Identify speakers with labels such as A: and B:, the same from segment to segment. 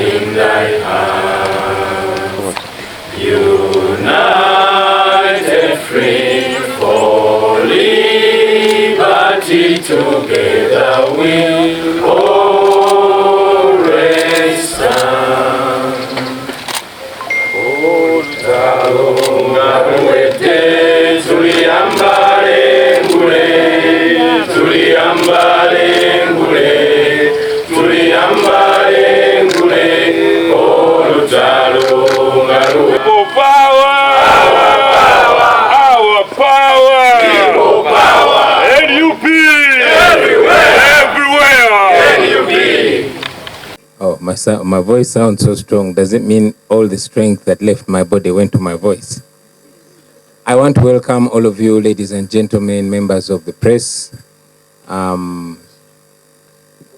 A: In thy hand, united free for liberty, together we'll always stand. Talonga wete, tuliambale ngule, tuliambale ngule, tuliambale ngule, Talonga
B: People power! Our power!
A: People power!
B: NUP!
A: Everywhere!
B: NUP!
C: Oh, my voice sounds so strong. Does it mean all the strength that left my body went to my voice? I want to welcome all of you, ladies and gentlemen, members of the press,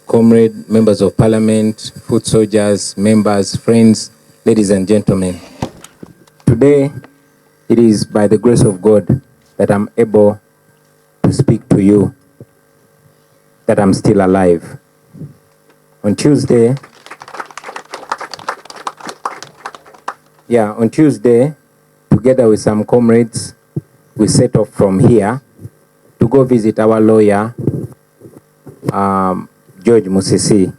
C: comrade, members of parliament, foot soldiers, members, friends, ladies and gentlemen. Today, it is by the grace of God that I'm able to speak to you, that I'm still alive. On Tuesday, together with some comrades, we set off from here to go visit our lawyer, George Musisi,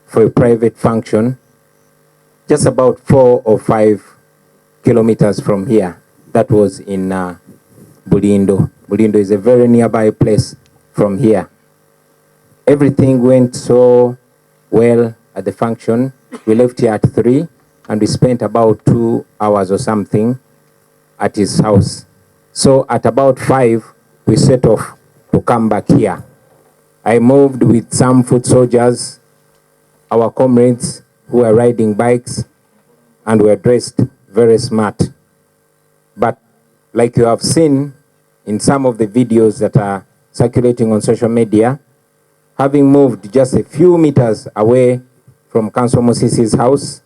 C: for a private function, just about 4 or 5 kilometers from here. That was in Bulindo. Bulindo is a very nearby place from here. Everything went so well at the function. We left here at 3 and we spent about 2 hours or something at his house. So at about 5, we set off to come back here. I moved with some foot soldiers, our comrades who were riding bikes and were dressed very smart. But like you have seen in some of the videos that are circulating on social media, having moved just a few meters away from Councillor Musisi's house,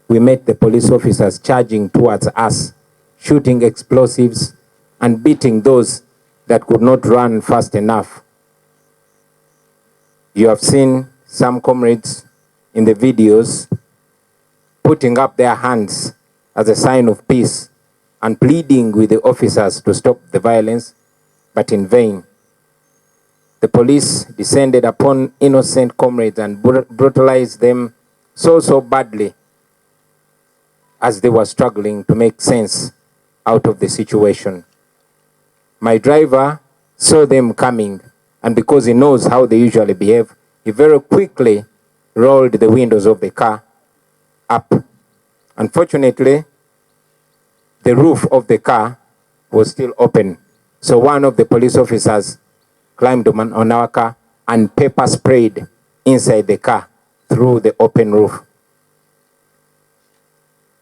C: we met the police officers charging towards us, shooting explosives and beating those that could not run fast enough. You have seen some comrades in the videos putting up their hands as a sign of peace and pleading with the officers to stop the violence, but in vain. The police descended upon innocent comrades and brutalized them so badly as they were struggling to make sense out of the situation. My driver saw them coming, and because he knows how they usually behave, he very quickly rolled the windows of the car up. Unfortunately, the roof of the car was still open. So one of the police officers climbed on our car and pepper sprayed inside the car through the open roof.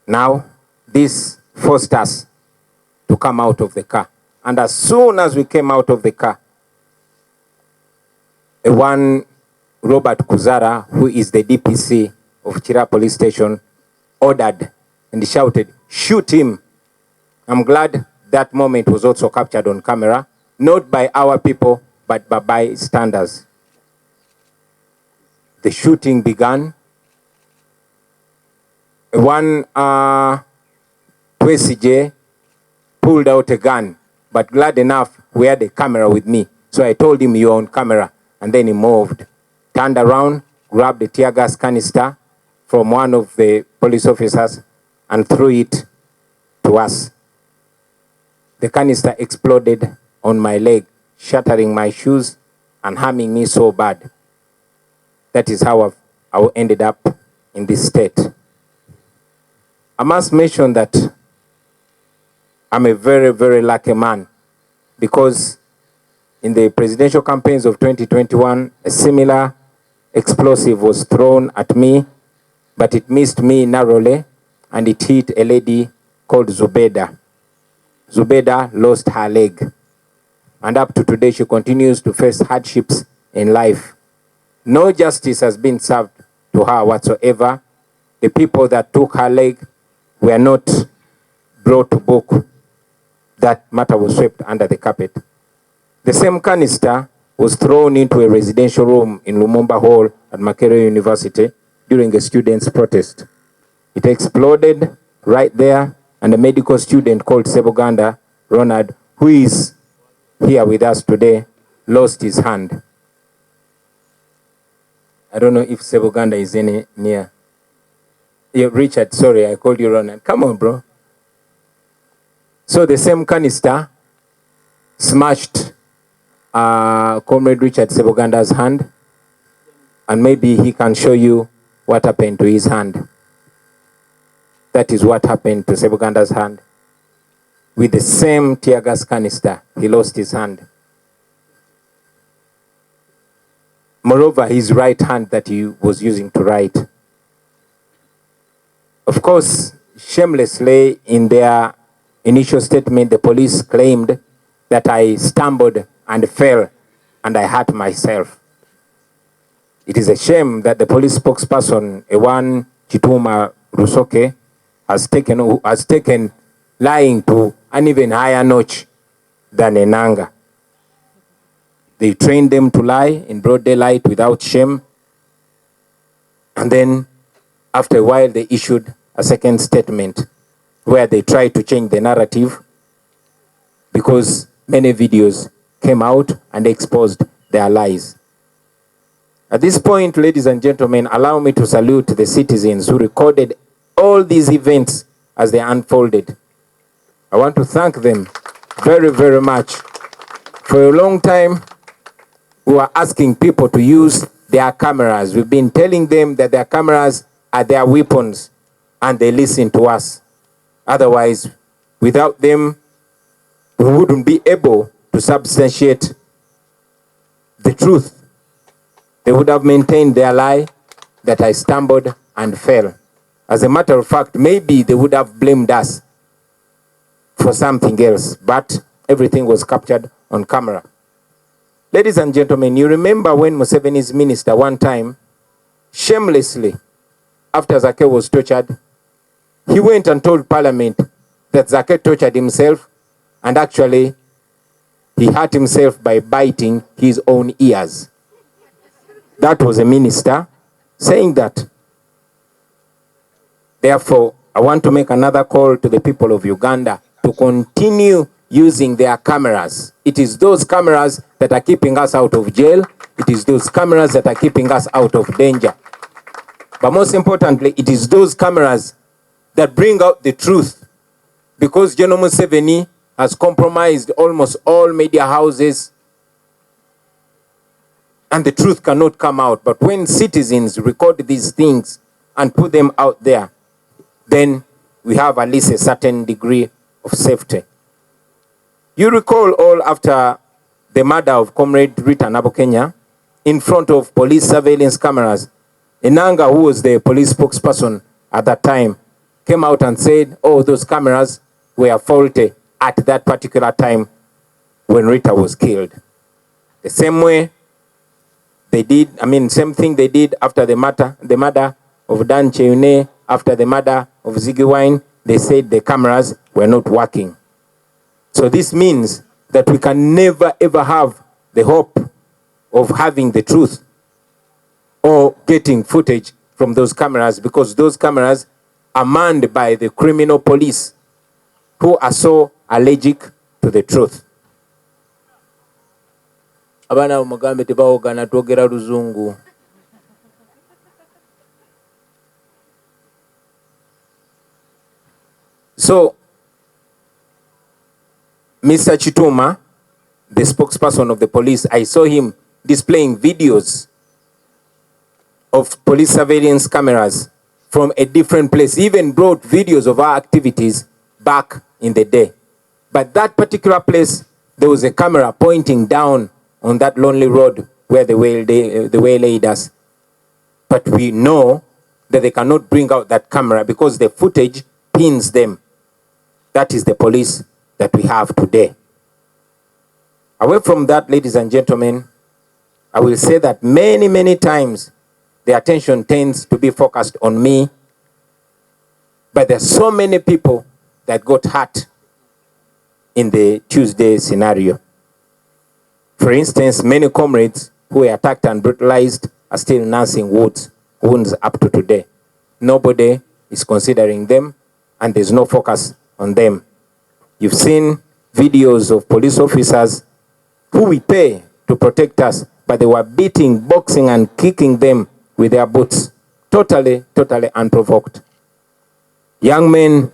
C: Now, this forced us to come out of the car. And as soon as we came out of the car, one Robert Kuzara, who is the DPC of Chira Police Station, ordered and shouted, "Shoot him." I'm glad that moment was also captured on camera, not by our people, but by bystanders. The shooting began. One Twesije pulled out a gun, but glad enough we had a camera with me. So I told him, "You're on camera." And then he moved, turned around, grabbed a tear gas canister from one of the police officers and threw it to us. The canister exploded on my leg, shattering my shoes and harming me so bad. That is how I ended up in this state. I must mention that I'm a very lucky man, because in the presidential campaigns of 2021, a similar explosive was thrown at me, but it missed me narrowly and it hit a lady called Zubeda. Zubeda lost her leg, and up to today she continues to face hardships in life. No justice has been served to her whatsoever. The people that took her leg were not brought to book. That matter was swept under the carpet. The same canister was thrown into a residential room in Lumumba Hall at Makerere University during a student's protest. It exploded right there, and a medical student called Sebuganda Ronald, who is here with us today, lost his hand. I don't know if Sebuganda is near. Yeah, Richard, sorry, I called you Ronald. Come on, bro. So the same canister smashed Comrade Richard Sebuganda's hand, and maybe he can show you what happened to his hand. That is what happened to Sebuganda's hand. With the same tear gas canister, he lost his hand. Moreover, his right hand that he was using to write. Of course, shamelessly in their initial statement, the police claimed that I stumbled and fell and I hurt myself. It is a shame that the police spokesperson, Ewan Chituma Rusoke, has taken lying to an even higher notch than Enanga. They trained them to lie in broad daylight without shame. And then after a while, they issued a second statement where they tried to change the narrative because many videos came out and exposed their lies. At this point, ladies and gentlemen, allow me to salute the citizens who recorded all these events as they unfolded. I want to thank them very, very much. For a long time, we were asking people to use their cameras. We've been telling them that their cameras are their weapons, and they listen to us. Otherwise, without them, we wouldn't be able to substantiate the truth. They would have maintained their lie that I stumbled and fell. As a matter of fact, maybe they would have blamed us for something else, but everything was captured on camera. Ladies and gentlemen, you remember when Museveni's minister one time, shamelessly, after Zake was tortured, he went and told Parliament that Zake tortured himself, and actually he hurt himself by biting his own ears. That was a minister saying that. Therefore, I want to make another call to the people of Uganda to continue using their cameras. It is those cameras that are keeping us out of jail. It is those cameras that are keeping us out of danger. But most importantly, it is those cameras that bring out the truth. Because General Museveni has compromised almost all media houses, and the truth cannot come out. But when citizens record these things and put them out there, then we have at least a certain degree of safety. You recall all after the murder of Comrade Rita Nabokenya, in front of police surveillance cameras, Enanga, who was the police spokesperson at that time, came out and said, oh, those cameras were faulty at that particular time when Rita was killed. The same way they did, same thing they did after the murder of Dan Cheune, after the murder of Ziggy Wine, they said the cameras were not working. So this means that we can never ever have the hope of having the truth or getting footage from those cameras, because those cameras are manned by the criminal police who are so allergic to the truth. Abana umugambi tebawogana twogera luzungu. So, Mr. Chituma, the spokesperson of the police, I saw him displaying videos of police surveillance cameras from a different place. He even brought videos of our activities back in the day. But that particular place, there was a camera pointing down on that lonely road where they waylaid us. But we know that they cannot bring out that camera because the footage pins them. That is the police that we have today. Away from that, ladies and gentlemen, I will say that many, many times the attention tends to be focused on me, but there are so many people that got hurt in the Tuesday scenario. For instance, many comrades who were attacked and brutalized are still nursing wounds up to today. Nobody is considering them, and there's no focus on them. You've seen videos of police officers who we pay to protect us, but they were beating, boxing, and kicking them with their boots. Totally unprovoked. Young men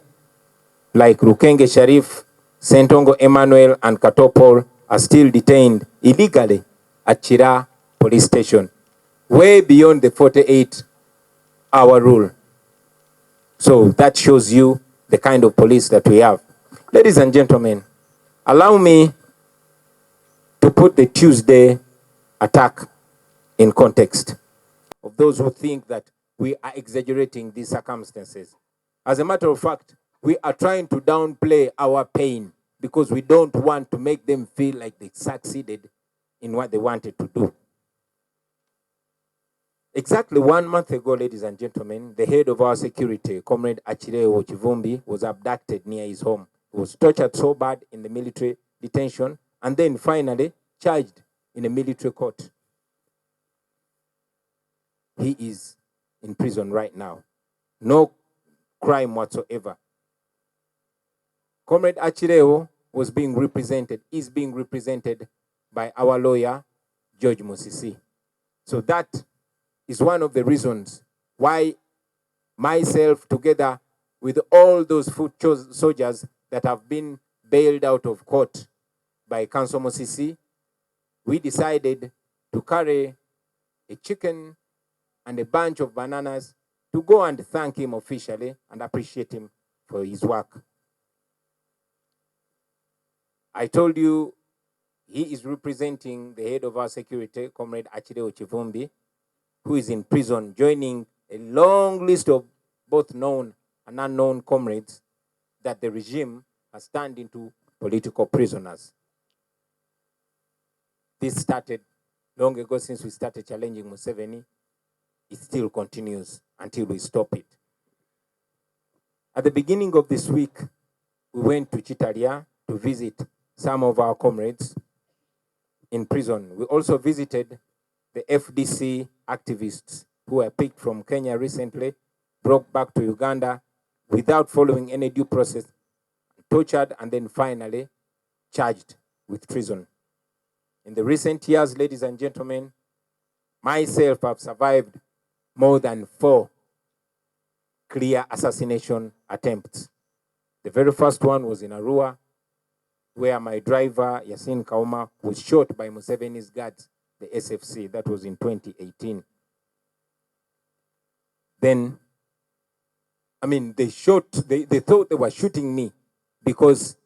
C: like Rukenge Sharif, Sentongo Emmanuel, and Katopol are still detained illegally at Chira police station, way beyond the 48-hour rule. So that shows you the kind of police that we have. Ladies and gentlemen, allow me to put the Tuesday attack in context of those who think that we are exaggerating these circumstances. As a matter of fact, we are trying to downplay our pain because we don't want to make them feel like they succeeded in what they wanted to do. Exactly 1 month ago, ladies and gentlemen, the head of our security, Comrade Achireo Chivumbi, was abducted near his home. He was tortured so bad in the military detention and then finally charged in a military court. He is in prison right now. No crime whatsoever. Comrade Achireo is being represented by our lawyer, George Musisi. So that is one of the reasons why myself, together with all those foot soldiers that have been bailed out of court by Council Musisi, we decided to carry a chicken and a bunch of bananas to go and thank him officially and appreciate him for his work. I told you he is representing the head of our security, Comrade Achireo Chivumbi, who is in prison, joining a long list of both known and unknown comrades that the regime has turned into political prisoners. This started long ago, since we started challenging Museveni. It still continues until we stop it. At the beginning of this week, we went to Chitalia to visit some of our comrades in prison. We also visited the FDC activists who were picked from Kenya recently, brought back to Uganda without following any due process, tortured, and then finally charged with treason. In the recent years, ladies and gentlemen, myself have survived more than 4 clear assassination attempts. The very first one was in Arua, where my driver, Yasin Kauma, was shot by Museveni's guards, the SFC. That was in 2018. Then, they thought they were shooting me because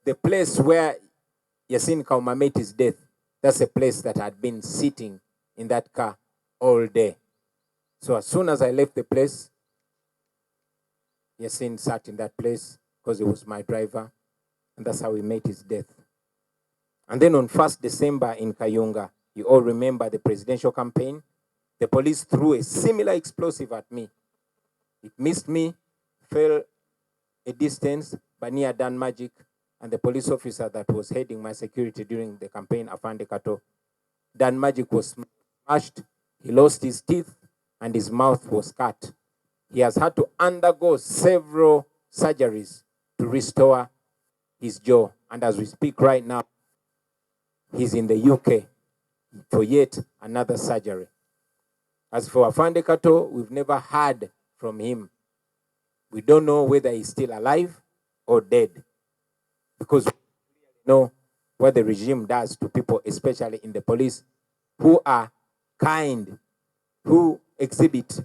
C: the place where Yasin Kauma met his death, that's a place that had been sitting in that car all day. So as soon as I left the place, Yasin sat in that place because he was my driver, and that's how he met his death. And then on 1st December in Kayunga, you all remember the presidential campaign, the police threw a similar explosive at me. It missed me, fell a distance, but near Dan Magic, and the police officer that was heading my security during the campaign, Afande Kato. Dan Magic was smashed, he lost his teeth, and his mouth was cut. He has had to undergo several surgeries to restore his jaw. And as we speak right now, he's in the UK for yet another surgery. As for Afande Kato, we've never heard from him. We don't know whether he's still alive or dead, because we know what the regime does to people, especially in the police, who are kind, who exhibit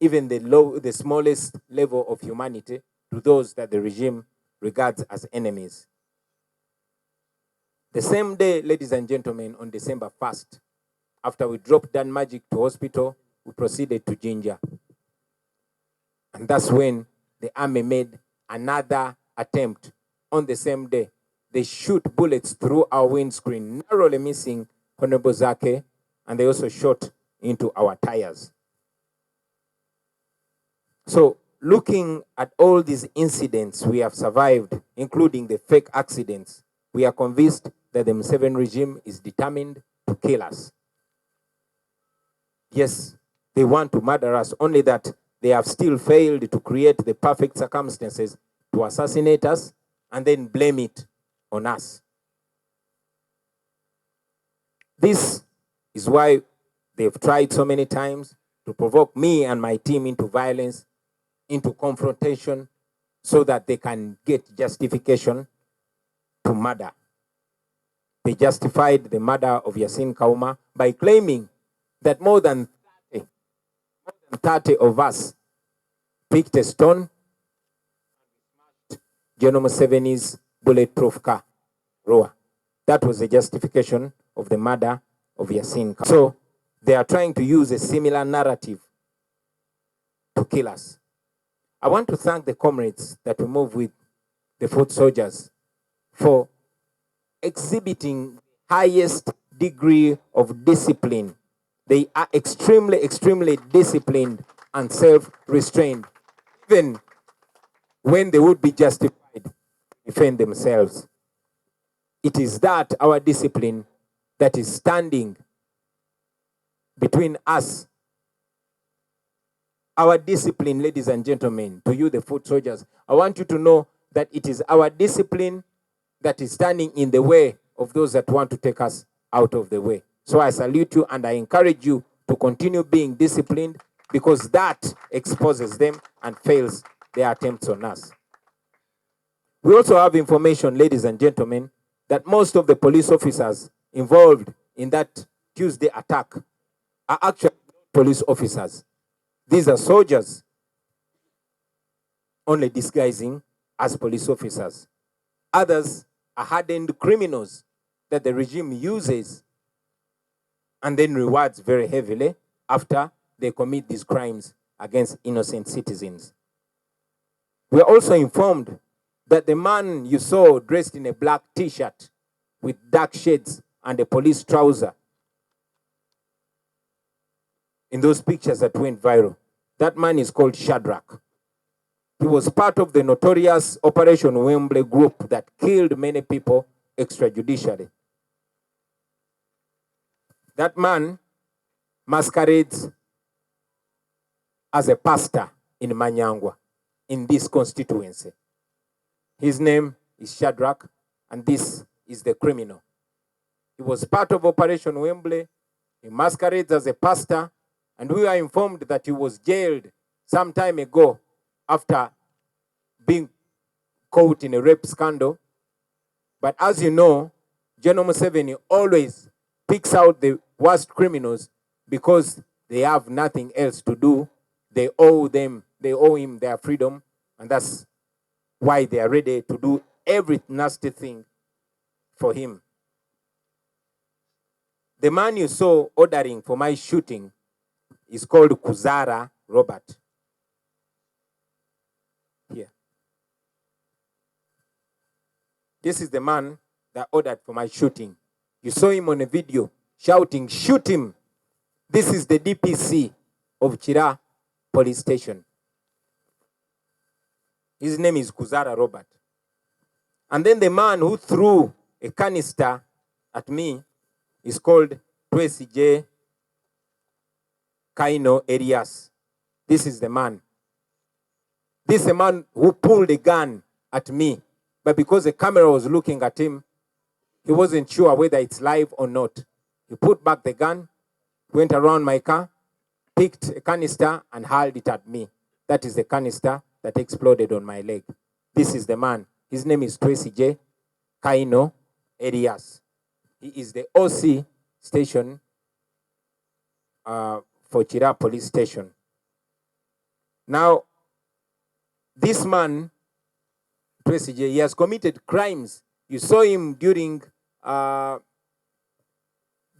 C: even the smallest level of humanity to those that the regime regards as enemies. The same day, ladies and gentlemen, on December 1st, after we dropped Dan Magic to hospital, we proceeded to Jinja. And that's when the army made another attempt on the same day. They shoot bullets through our windscreen, narrowly missing Honorable Zake, and they also shot into our tires. So looking at all these incidents we have survived, including the fake accidents, we are convinced that the Museveni regime is determined to kill us. Yes, they want to murder us, only that they have still failed to create the perfect circumstances to assassinate us and then blame it on us. This is why they've tried so many times to provoke me and my team into violence, into confrontation, so that they can get justification to murder. They justified the murder of Yasin Kauma by claiming that more than 30 of us picked a stone, General Museveni's bulletproof car, Roa. That was the justification of the murder of Yasin Kauma. So they are trying to use a similar narrative to kill us. I want to thank the comrades that we move with, the foot soldiers, for exhibiting highest degree of discipline. They are extremely, extremely disciplined and self-restrained, even when they would be justified to defend themselves. It is that, our discipline, that is standing between us. Our discipline, ladies and gentlemen, to you, the foot soldiers, I want you to know that it is our discipline that is standing in the way of those that want to take us out of the way. So I salute you and I encourage you to continue being disciplined, because that exposes them and fails their attempts on us. We also have information, ladies and gentlemen, that most of the police officers involved in that Tuesday attack are actually police officers. These are soldiers, only disguising as police officers. Others are hardened criminals that the regime uses and then rewards very heavily after they commit these crimes against innocent citizens. We are also informed that the man you saw dressed in a black t-shirt with dark shades and a police trouser in those pictures that went viral, that man is called Shadrach. He was part of the notorious Operation Wembley group that killed many people extrajudicially. That man masquerades as a pastor in Manyangwa, in this constituency. His name is Shadrach, and this is the criminal. He was part of Operation Wembley. He masquerades as a pastor, and we are informed that he was jailed some time ago after being caught in a rape scandal. But as you know, General Museveni always picks out the worst criminals because they have nothing else to do. They owe him their freedom, and that's why they are ready to do every nasty thing for him. The man you saw ordering for my shooting is called Kuzara Robert. Here. This is the man that ordered for my shooting. You saw him on a video shouting, "Shoot him." This is the DPC of Chira police station. His name is Kuzara Robert. And then the man who threw a canister at me is called J. Kaino Elias. This is the man. This is a man who pulled a gun at me, but because the camera was looking at him, he wasn't sure whether it's live or not. He put back the gun, went around my car, picked a canister and hurled it at me. That is the canister that exploded on my leg. This is the man. His name is J. Kaino Elias. He is the OC station for Chira police station. Now, this man, J, he has committed crimes. You saw him during the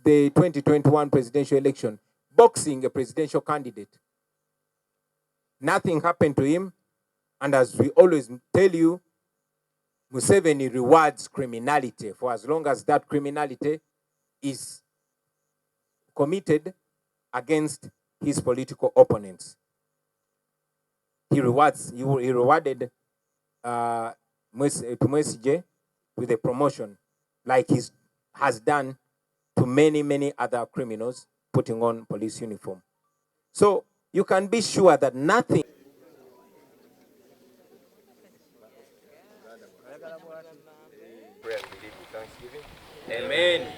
C: 2021 presidential election, boxing a presidential candidate. Nothing happened to him. And as we always tell you, Museveni rewards criminality for as long as that criminality is committed against his political opponents. He rewarded Tumwesije with a promotion, like he's has done to many, many other criminals putting on police uniform. So you can be sure that nothing. Pray and believe with thanksgiving. Amen.